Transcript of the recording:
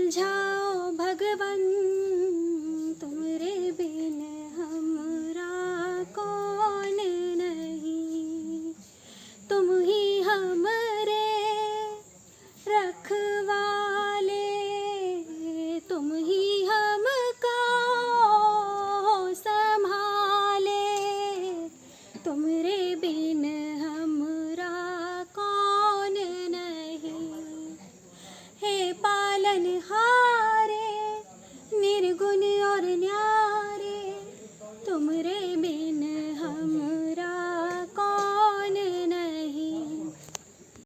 सुलझाओ भगवन, तुमरे बिन हमरा कौन नहीं। तुम ही हमरे रखवाले, तुम ही हमका संभाले। तुमरे बिन हमरा कौन नहीं। हे पालनहार